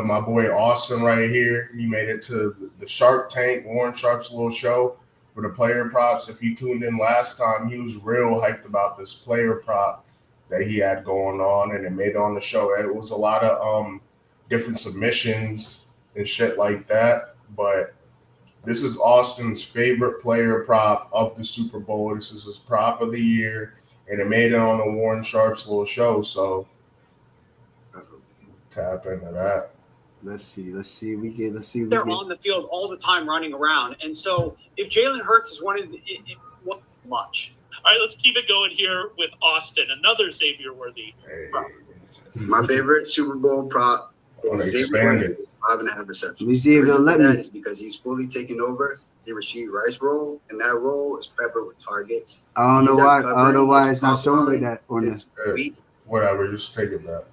my boy Austin right here. He made it to the Shark Tank, Warren Sharp's little show for the player props. If you tuned in last time, he was real hyped about this player prop that he had going on, and it made it on the show. It was a lot of different submissions and shit like that. But this is Austin's favorite player prop of the Super Bowl. This is his prop of the year, and it made it on the Warren Sharp's little show. So tap into that. Let's see. They're on the field all the time running around. And so if Jalen Hurts is one of the much. All right, let's keep it going here with Austin, another Xavier Worthy. Hey. My favorite Super Bowl prop is Xavier Worthy, 5.5 receptions. Let me see if you'll let me. That's because he's fully taken over the Rashid Rice role, and that role is peppered with targets. I don't know why it's not showing like that on this. Whatever, just take it back.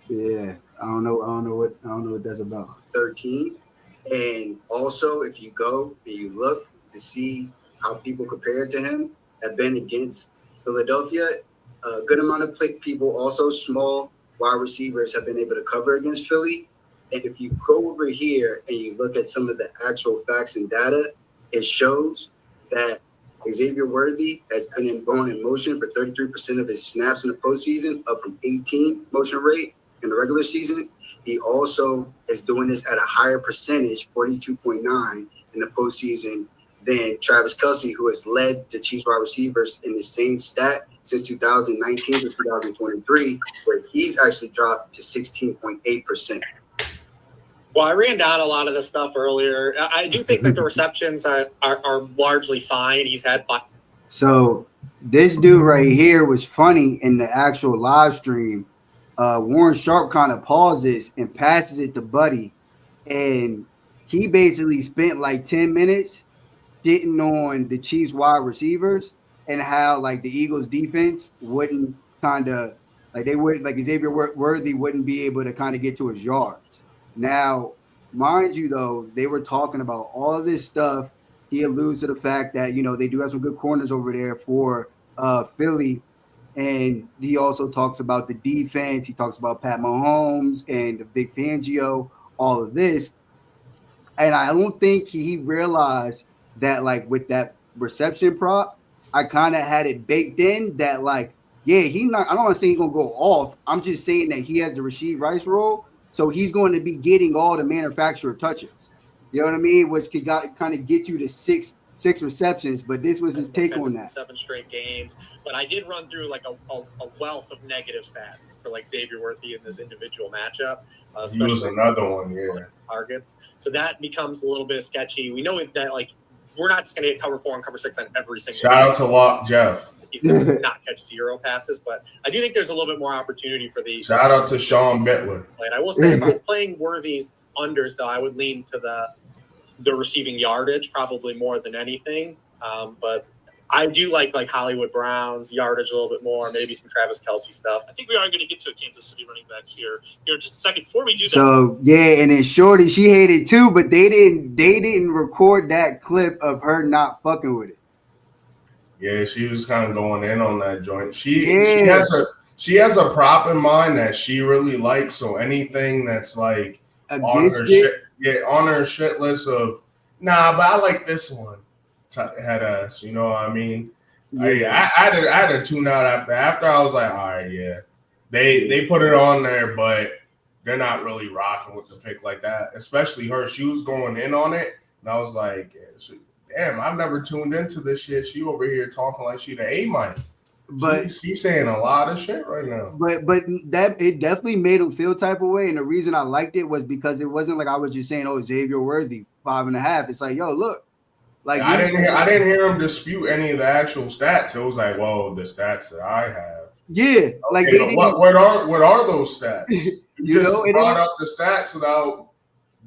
Yeah, I don't know what that's about. 13, and also if you go and you look to see how people compared to him have been against Philadelphia, a good amount of people, also small wide receivers, have been able to cover against Philly. And if you go over here and you look at some of the actual facts and data, it shows that Xavier Worthy has been going in motion for 33% of his snaps in the postseason, up from 18 motion rate in the regular season. He also is doing this at a higher percentage, 42.9 in the postseason, than Travis Kelce, who has led the Chiefs wide receivers in the same stat since 2019 to 2023, where he's actually dropped to 16.8%. Well, I ran down a lot of the stuff earlier. I do think that the receptions are largely fine. He's had fun. So this dude right here was funny in the actual live stream. Warren Sharp kind of pauses and passes it to Buddy, and he basically spent like 10 minutes getting on the Chiefs wide receivers and how like the Eagles defense wouldn't kind of like they would like Xavier Worthy wouldn't be able to kind of get to his yards. Now, mind you, though, they were talking about all of this stuff. He alludes to the fact that, they do have some good corners over there for Philly. And he also talks about the defense. He talks about Pat Mahomes and the Vic Fangio, all of this. And I don't think he realized that, like, with that reception prop, I kind of had it baked in that, like, yeah, I don't want to say he's going to go off. I'm just saying that he has the Rashid Rice role. So he's going to be getting all the manufacturer touches. You know what I mean? Which could kind of get you to six receptions, but this was his take on that. 7 straight games. But I did run through like a wealth of negative stats for like Xavier Worthy in this individual matchup. He was another one, yeah. Targets. So that becomes a little bit sketchy. We know that like we're not just going to get cover 4 and cover 6 on every single Shout out to Lock Jeff. He's going to not catch 0 passes, but I do think there's a little bit more opportunity for the. Shout out to Sean Bittler. And I will say, if I was playing Worthy's unders, though, I would lean to the receiving yardage probably more than anything. But I do like Hollywood Brown's yardage a little bit more, maybe some Travis Kelce stuff. I think we are going to get to a Kansas City running back here in just a second. Before we do that, so yeah, and then Shorty, she hated too, but they didn't record that clip of her not fucking with it. Yeah, she was kind of going in on that joint. She has a prop in mind that she really likes. So anything that's like on her shit list of but I like this one. Head ass, you know what I mean? Yeah. I had to tune out after I was like, all right, yeah, they put it on there, but they're not really rocking with the pick like that. Especially her, she was going in on it, and I was like, damn, I've never tuned into this shit. She over here talking like she the A-Mike. But she's saying a lot of shit right now. But that it definitely made him feel type of way. And the reason I liked it was because it wasn't like I was just saying, Xavier Worthy 5.5. It's like, yo, look. Like I didn't hear him dispute any of the actual stats. It was like, well, the stats that I have. Yeah. Like what are those stats? You just brought up the stats without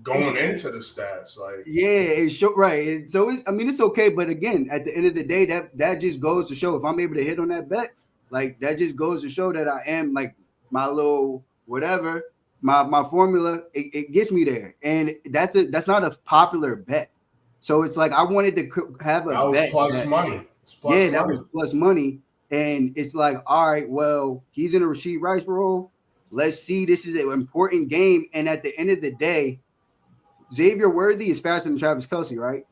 going into the stats, like it's right. And so it's okay, but again, at the end of the day, that just goes to show if I'm able to hit on that bet, like that just goes to show that I am like my little whatever, my formula, it gets me there, and that's not a popular bet. So it's like I wanted to have a bet plus money. That was plus money, and it's like, all right, well, he's in a Rashid Rice role. Let's see. This is an important game. And at the end of the day, Xavier Worthy is faster than Travis Kelce, right?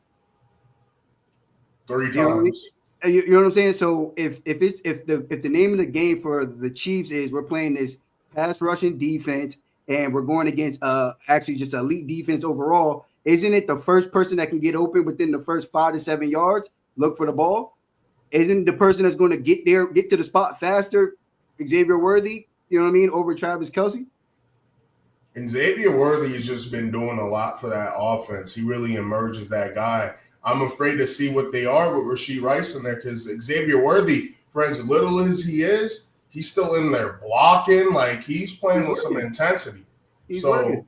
3 You know what I mean? times. You know what I'm saying? So if the name of the game for the Chiefs is we're playing this pass rushing defense and we're going against actually just elite defense overall, isn't it the first person that can get open within the first 5 to 7 yards look for the ball? Isn't the person that's going to get to the spot faster Xavier Worthy? You know what I mean? Over Travis Kelce? And Xavier Worthy has just been doing a lot for that offense. He really emerges that guy. I'm afraid to see what they are with Rashee Rice in there because Xavier Worthy, for as little as he is, he's still in there blocking. Like, he's playing with some intensity. He's working.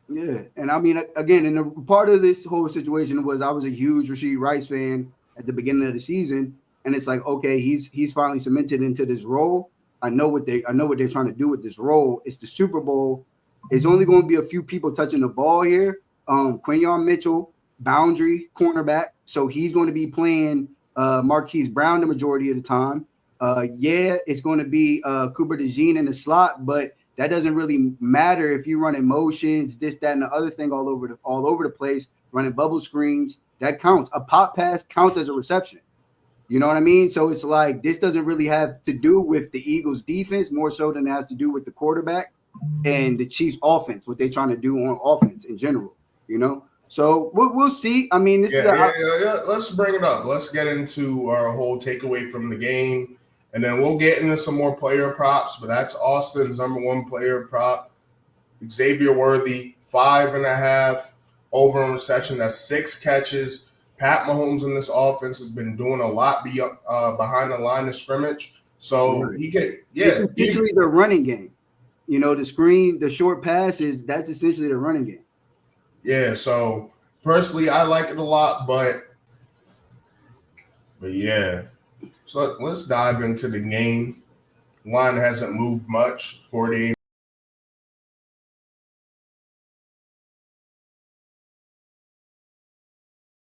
Yeah. And I mean, again, and the part of this whole situation was I was a huge Rashee Rice fan at the beginning of the season. And it's like, okay, he's finally cemented into this role. I know what they're trying to do with this role. It's the Super Bowl. It's only going to be a few people touching the ball here. Quinyon Mitchell, boundary cornerback. So he's going to be playing Marquise Brown the majority of the time. It's going to be Cooper DeJean in the slot, but that doesn't really matter if you're running motions, this, that, and the other thing all over the place, running bubble screens. That counts. A pop pass counts as a reception. You know what I mean? So it's like this doesn't really have to do with the Eagles' defense more so than it has to do with the quarterback and the Chiefs' offense, what they're trying to do on offense in general. You know? So we'll see. I mean, Let's bring it up. Let's get into our whole takeaway from the game, and then we'll get into some more player props. But that's Austin's number one player prop, Xavier Worthy, 5.5 over in reception. That's 6 catches. Pat Mahomes in this offense has been doing a lot behind the line of scrimmage. So it's essentially the running game. You know, the short passes. That's essentially the running game. Yeah, so personally, I like it a lot, but yeah. So let's dive into the game. Line hasn't moved much, 48